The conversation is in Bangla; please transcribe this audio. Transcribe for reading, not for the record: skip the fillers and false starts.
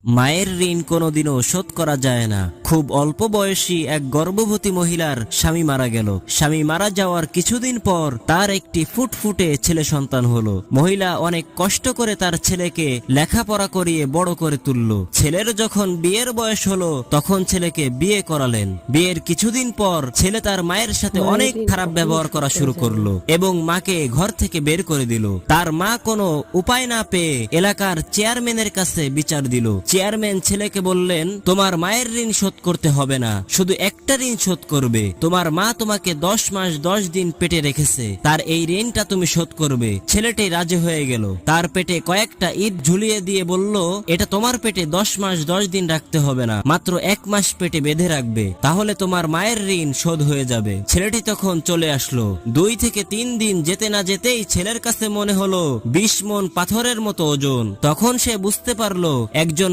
মায়ের ঋণ কোনোদিনও শোধ করা যায় না। খুব অল্প বয়সী এক গর্ভবতী মহিলার স্বামী মারা গেল। স্বামী মারা যাওয়ার কিছুদিন পর তার একটি ফুটফুটে ছেলে সন্তান হলো। মহিলা অনেক কষ্ট করে তার ছেলেকে লেখাপড়া করিয়ে বড় করে তুলল। ছেলের যখন বিয়ের বয়স হলো তখন ছেলেকে বিয়ে করালেন। বিয়ের কিছুদিন পর ছেলে তার মায়ের সাথে অনেক খারাপ ব্যবহার করা শুরু করলো এবং মাকে ঘর থেকে বের করে দিল। তার মা কোনো উপায় না পেয়ে এলাকার চেয়ারম্যানের কাছে বিচার দিল। চেয়ারম্যান ছেলেকে বললেন, তোমার মায়ের ঋণ শোধ করতে হবে না, শুধু একটা ঋণ শোধ করবে। তোমার মা তোমাকে 10 মাস 10 দিন পেটে রেখেছে, তার এই ঋণটা তুমি শোধ করবে। ছেলেটি রাজি হয়ে গেল। তার পেটে কয়েকটা ইট ঝুলিয়ে দিয়ে বলল, এটা তোমার পেটে 10 মাস 10 দিন রাখতে হবে না, মাত্র 1 মাস পেটে বেঁধে রাখবে, তাহলে তোমার মায়ের ঋণ শোধ হয়ে যাবে। ছেলেটি তখন চলে আসলো। 2 থেকে 3 দিন যেতে না যেতেই ছেলের কাছে মনে হলো 20 মণ পাথরের মতো ওজন। তখন সে বুঝতে পারলো একজন